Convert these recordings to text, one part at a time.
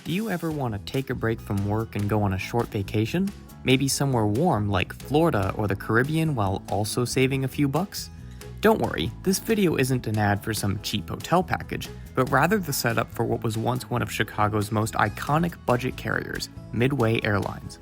Do you ever want to take a break from work and go on a short vacation? Maybe somewhere warm like Florida or the Caribbean while also saving a few bucks? Don't worry, this video isn't an ad for some cheap hotel package, but rather the setup for what was once one of Chicago's most iconic budget carriers, Midway Airlines.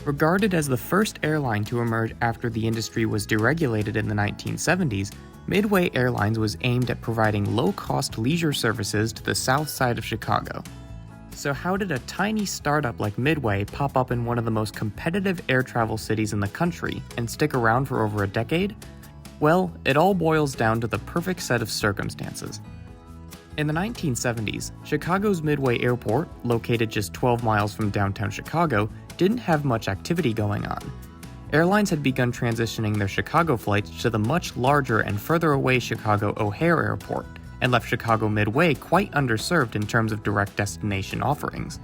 Regarded as the first airline to emerge after the industry was deregulated in the 1970s, Midway Airlines was aimed at providing low-cost leisure services to the south side of Chicago. So how did a tiny startup like Midway pop up in one of the most competitive air travel cities in the country and stick around for over a decade? Well, it all boils down to the perfect set of circumstances. In the 1970s, Chicago's Midway Airport, located just 12 miles from downtown Chicago, didn't have much activity going on. Airlines had begun transitioning their Chicago flights to the much larger and further away Chicago O'Hare Airport, and left Chicago Midway quite underserved in terms of direct destination offerings.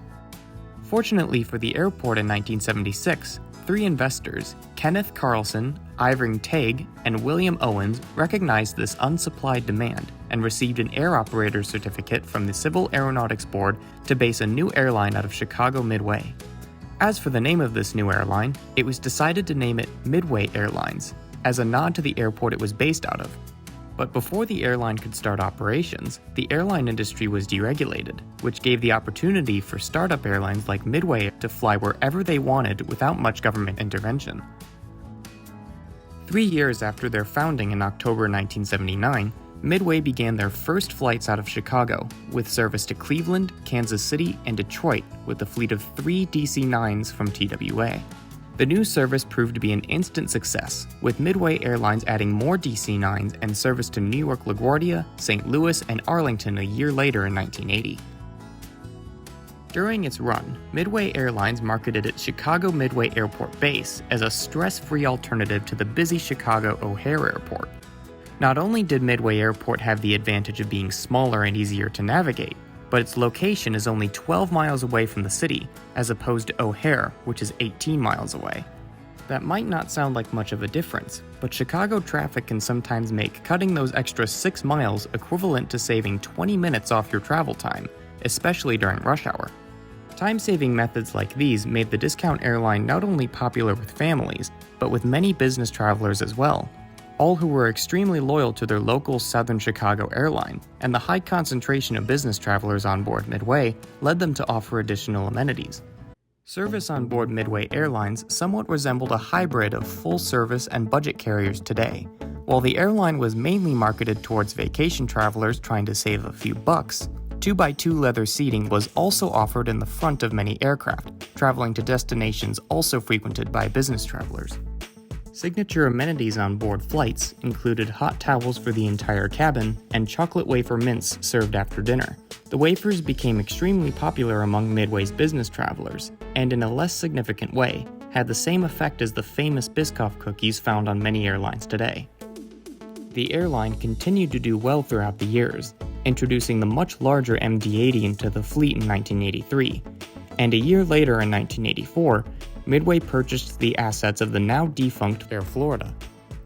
Fortunately for the airport in 1976, three investors, Kenneth Carlson, Irving Tague, and William Owens, recognized this unsupplied demand and received an air operator certificate from the Civil Aeronautics Board to base a new airline out of Chicago Midway. As for the name of this new airline, it was decided to name it Midway Airlines, as a nod to the airport it was based out of. But before the airline could start operations, the airline industry was deregulated, which gave the opportunity for startup airlines like Midway to fly wherever they wanted without much government intervention. 3 years after their founding in October 1979, Midway began their first flights out of Chicago, with service to Cleveland, Kansas City, and Detroit, with a fleet of 3 DC-9s from TWA. The new service proved to be an instant success, with Midway Airlines adding more DC-9s and service to New York LaGuardia, St. Louis, and Arlington a year later in 1980. During its run, Midway Airlines marketed its Chicago Midway Airport base as a stress-free alternative to the busy Chicago O'Hare Airport. Not only did Midway Airport have the advantage of being smaller and easier to navigate, but its location is only 12 miles away from the city, as opposed to O'Hare, which is 18 miles away. That might not sound like much of a difference, but Chicago traffic can sometimes make cutting those extra 6 miles equivalent to saving 20 minutes off your travel time, especially during rush hour. Time-saving methods like these made the discount airline not only popular with families, but with many business travelers as well, all who were extremely loyal to their local Southern Chicago airline, and the high concentration of business travelers on board Midway led them to offer additional amenities. Service on board Midway Airlines somewhat resembled a hybrid of full-service and budget carriers today. While the airline was mainly marketed towards vacation travelers trying to save a few bucks, 2x2 leather seating was also offered in the front of many aircraft, traveling to destinations also frequented by business travelers. Signature amenities on board flights included hot towels for the entire cabin and chocolate wafer mints served after dinner. The wafers became extremely popular among Midway's business travelers, and in a less significant way, had the same effect as the famous Biscoff cookies found on many airlines today. The airline continued to do well throughout the years, introducing the much larger MD-80 into the fleet in 1983, and a year later in 1984, Midway purchased the assets of the now defunct Air Florida.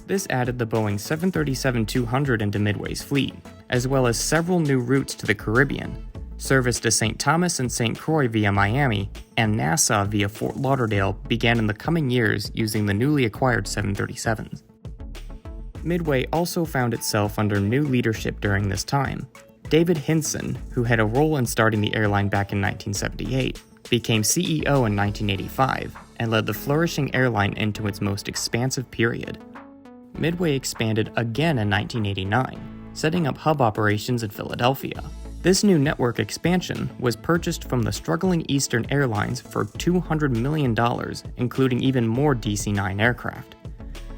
This added the Boeing 737-200 into Midway's fleet, as well as several new routes to the Caribbean, service to St. Thomas and St. Croix via Miami, and Nassau via Fort Lauderdale began in the coming years using the newly acquired 737s. Midway also found itself under new leadership during this time. David Hinson, who had a role in starting the airline back in 1978, became CEO in 1985 and led the flourishing airline into its most expansive period. Midway expanded again in 1989, setting up hub operations in Philadelphia. This new network expansion was purchased from the struggling Eastern Airlines for $200 million, including even more DC-9 aircraft.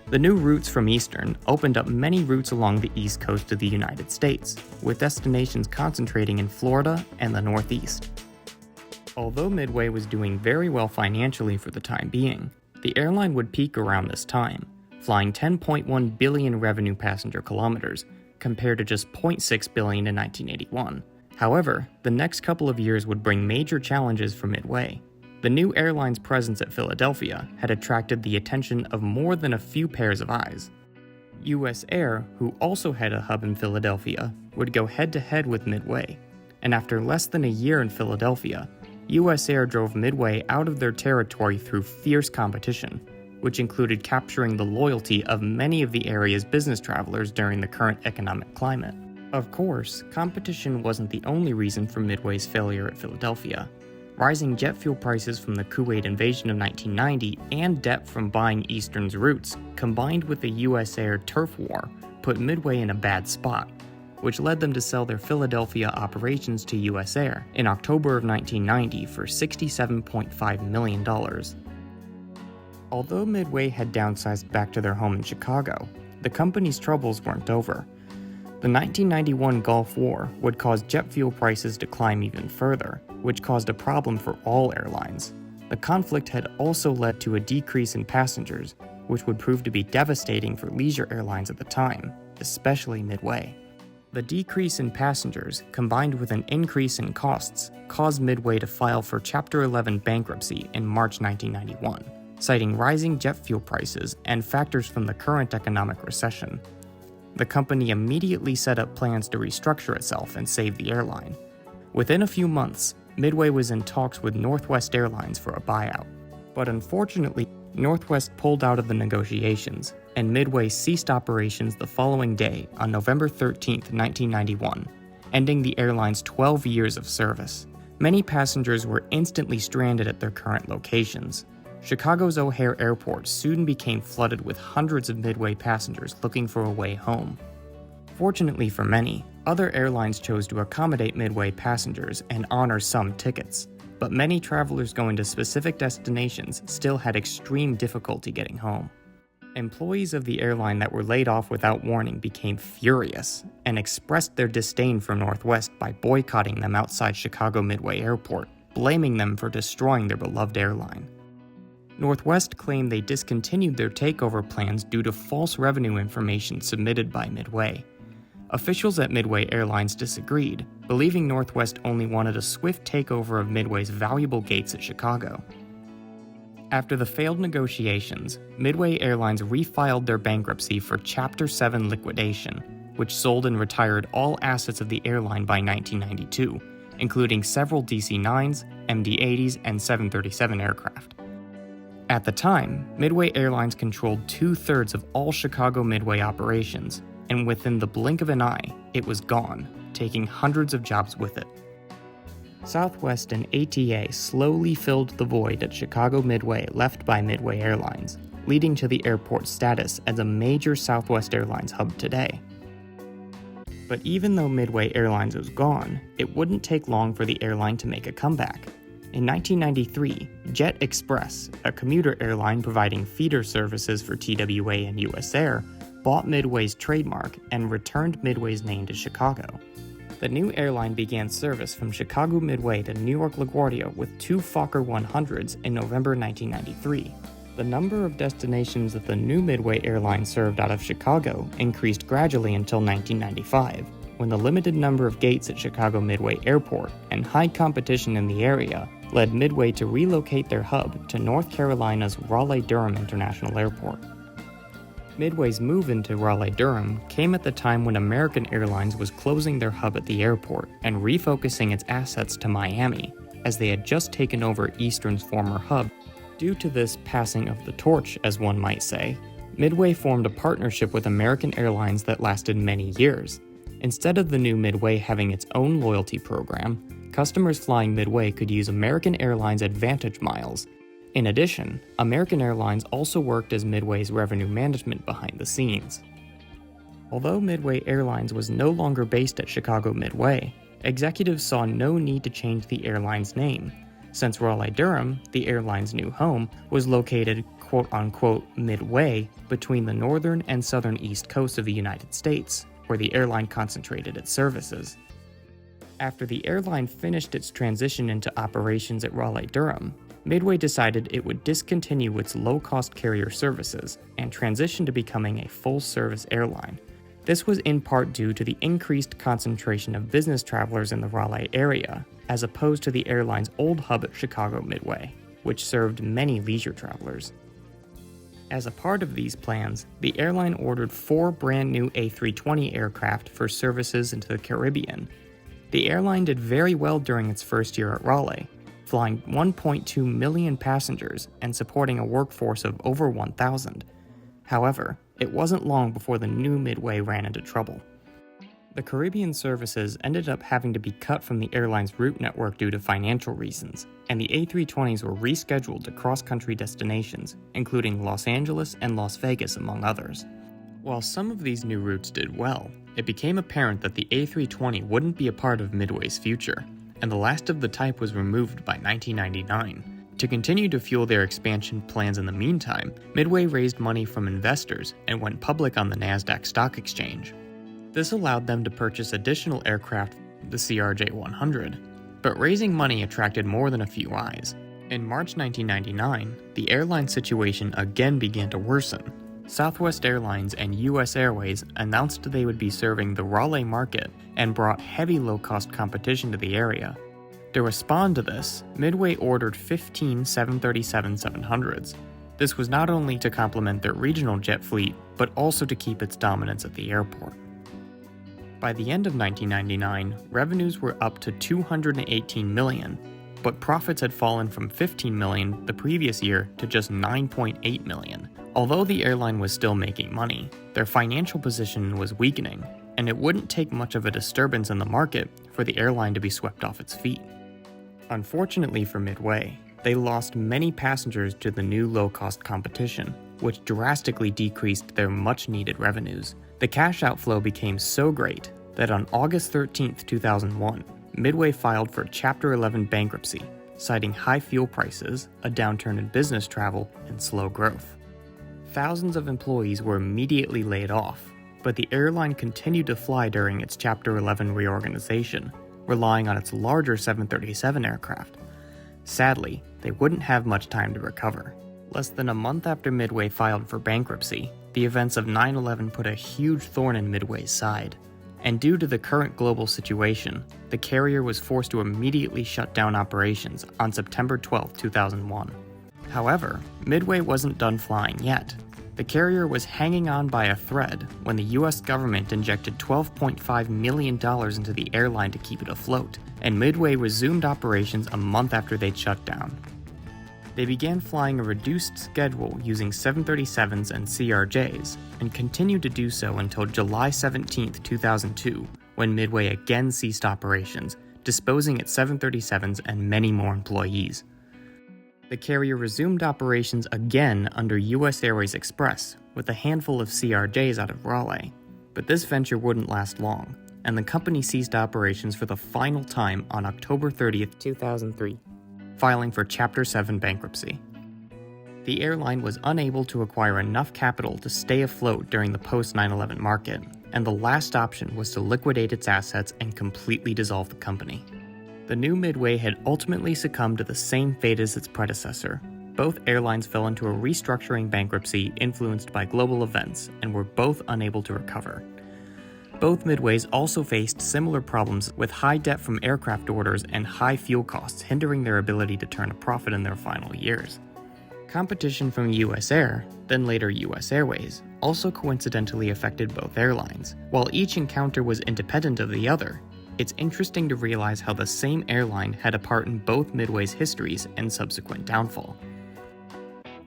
The new routes from Eastern opened up many routes along the east coast of the United States, with destinations concentrating in Florida and the Northeast. Although Midway was doing very well financially for the time being, the airline would peak around this time, flying 10.1 billion revenue passenger kilometers, compared to just 0.6 billion in 1981. However, the next couple of years would bring major challenges for Midway. The new airline's presence at Philadelphia had attracted the attention of more than a few pairs of eyes. US Air, who also had a hub in Philadelphia, would go head-to-head with Midway. and after less than a year in Philadelphia, US Air drove Midway out of their territory through fierce competition, which included capturing the loyalty of many of the area's business travelers during the current economic climate. Of course, competition wasn't the only reason for Midway's failure at Philadelphia. Rising jet fuel prices from the Kuwait invasion of 1990 and debt from buying Eastern's routes, combined with the US Air turf war, put Midway in a bad spot, which led them to sell their Philadelphia operations to US Air in October of 1990 for $67.5 million. Although Midway had downsized back to their home in Chicago, the company's troubles weren't over. The 1991 Gulf War would cause jet fuel prices to climb even further, which caused a problem for all airlines. The conflict had also led to a decrease in passengers, which would prove to be devastating for leisure airlines at the time, especially Midway. The decrease in passengers, combined with an increase in costs, caused Midway to file for Chapter 11 bankruptcy in March 1991, citing rising jet fuel prices and factors from the current economic recession. The company immediately set up plans to restructure itself and save the airline. Within a few months, Midway was in talks with Northwest Airlines for a buyout. But unfortunately, Northwest pulled out of the negotiations, and Midway ceased operations the following day on November 13, 1991, ending the airline's 12 years of service. Many passengers were instantly stranded at their current locations. Chicago's O'Hare Airport soon became flooded with hundreds of Midway passengers looking for a way home. Fortunately for many, other airlines chose to accommodate Midway passengers and honor some tickets, but many travelers going to specific destinations still had extreme difficulty getting home. Employees of the airline that were laid off without warning became furious and expressed their disdain for Northwest by boycotting them outside Chicago Midway Airport, blaming them for destroying their beloved airline. Northwest claimed they discontinued their takeover plans due to false revenue information submitted by Midway. Officials at Midway Airlines disagreed, believing Northwest only wanted a swift takeover of Midway's valuable gates at Chicago. After the failed negotiations, Midway Airlines refiled their bankruptcy for Chapter 7 liquidation, which sold and retired all assets of the airline by 1992, including several DC-9s, MD-80s, and 737 aircraft. At the time, Midway Airlines controlled 2/3 of all Chicago Midway operations, and within the blink of an eye, it was gone, taking hundreds of jobs with it. Southwest and ATA slowly filled the void at Chicago Midway left by Midway Airlines, leading to the airport's status as a major Southwest Airlines hub today. But even though Midway Airlines was gone, it wouldn't take long for the airline to make a comeback. In 1993, Jet Express, a commuter airline providing feeder services for TWA and US Air, bought Midway's trademark and returned Midway's name to Chicago. The new airline began service from Chicago Midway to New York LaGuardia with 2 Fokker 100s in November 1993. The number of destinations that the new Midway airline served out of Chicago increased gradually until 1995, when the limited number of gates at Chicago Midway Airport and high competition in the area led Midway to relocate their hub to North Carolina's Raleigh-Durham International Airport. Midway's move into Raleigh-Durham came at the time when American Airlines was closing their hub at the airport and refocusing its assets to Miami, as they had just taken over Eastern's former hub. Due to this passing of the torch, as one might say, Midway formed a partnership with American Airlines that lasted many years. Instead of the new Midway having its own loyalty program, customers flying Midway could use American Airlines Advantage miles. In addition, American Airlines also worked as Midway's revenue management behind the scenes. Although Midway Airlines was no longer based at Chicago Midway, executives saw no need to change the airline's name, since Raleigh-Durham, the airline's new home, was located quote-unquote midway between the northern and southern east coasts of the United States, where the airline concentrated its services. After the airline finished its transition into operations at Raleigh-Durham, Midway decided it would discontinue its low-cost carrier services and transition to becoming a full-service airline. This was in part due to the increased concentration of business travelers in the Raleigh area, as opposed to the airline's old hub at Chicago Midway, which served many leisure travelers. As a part of these plans, the airline ordered 4 brand new A320 aircraft for services into the Caribbean. The airline did very well during its first year at Raleigh, flying 1.2 million passengers and supporting a workforce of over 1,000. However, it wasn't long before the new Midway ran into trouble. The Caribbean services ended up having to be cut from the airline's route network due to financial reasons, and the A320s were rescheduled to cross-country destinations, including Los Angeles and Las Vegas, among others. While some of these new routes did well, it became apparent that the A320 wouldn't be a part of Midway's future, and the last of the type was removed by 1999. To continue to fuel their expansion plans in the meantime, Midway raised money from investors and went public on the Nasdaq Stock Exchange. This allowed them to purchase additional aircraft, the CRJ-100, but raising money attracted more than a few eyes. In March 1999, the airline situation again began to worsen. Southwest Airlines and U.S. Airways announced they would be serving the Raleigh market and brought heavy low-cost competition to the area. To respond to this, Midway ordered 15 737-700s. This was not only to complement their regional jet fleet, but also to keep its dominance at the airport. By the end of 1999, revenues were up to $218 million, but profits had fallen from $15 million the previous year to just $9.8 million. Although the airline was still making money, their financial position was weakening, and it wouldn't take much of a disturbance in the market for the airline to be swept off its feet. Unfortunately for Midway, they lost many passengers to the new low-cost competition, which drastically decreased their much-needed revenues. The cash outflow became so great that on August 13, 2001, Midway filed for Chapter 11 bankruptcy, citing high fuel prices, a downturn in business travel, and slow growth. Thousands of employees were immediately laid off, but the airline continued to fly during its Chapter 11 reorganization, relying on its larger 737 aircraft. Sadly, they wouldn't have much time to recover. Less than a month after Midway filed for bankruptcy, the events of 9/11 put a huge thorn in Midway's side. And due to the current global situation, the carrier was forced to immediately shut down operations on September 12, 2001. However, Midway wasn't done flying yet. The carrier was hanging on by a thread when the US government injected $12.5 million into the airline to keep it afloat, and Midway resumed operations a month after they'd shut down. They began flying a reduced schedule using 737s and CRJs, and continued to do so until July 17, 2002, when Midway again ceased operations, disposing its 737s and many more employees. The carrier resumed operations again under U.S. Airways Express, with a handful of CRJs out of Raleigh. But this venture wouldn't last long, and the company ceased operations for the final time on October 30, 2003, filing for Chapter 7 bankruptcy. The airline was unable to acquire enough capital to stay afloat during the post-9/11 market, and the last option was to liquidate its assets and completely dissolve the company. The new Midway had ultimately succumbed to the same fate as its predecessor. Both airlines fell into a restructuring bankruptcy influenced by global events and were both unable to recover. Both Midways also faced similar problems with high debt from aircraft orders and high fuel costs hindering their ability to turn a profit in their final years. Competition from US Air, then later US Airways, also coincidentally affected both airlines. While each encounter was independent of the other, it's interesting to realize how the same airline had a part in both Midway's histories and subsequent downfall.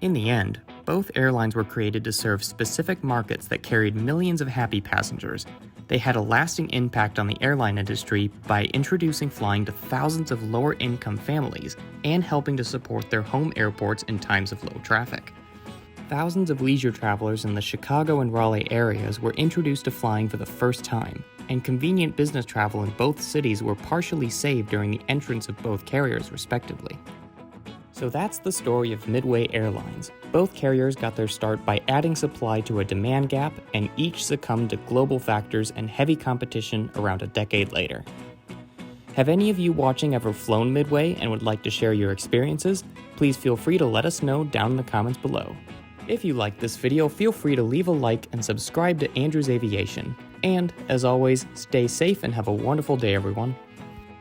In the end, both airlines were created to serve specific markets that carried millions of happy passengers. They had a lasting impact on the airline industry by introducing flying to thousands of lower-income families and helping to support their home airports in times of low traffic. Thousands of leisure travelers in the Chicago and Raleigh areas were introduced to flying for the first time, and convenient business travel in both cities were partially saved during the entrance of both carriers, respectively. So that's the story of Midway Airlines. Both carriers got their start by adding supply to a demand gap, and each succumbed to global factors and heavy competition around a decade later. Have any of you watching ever flown Midway and would like to share your experiences? Please feel free to let us know down in the comments below. If you liked this video, feel free to leave a like and subscribe to Andrew's Aviation. And, as always, stay safe and have a wonderful day, everyone.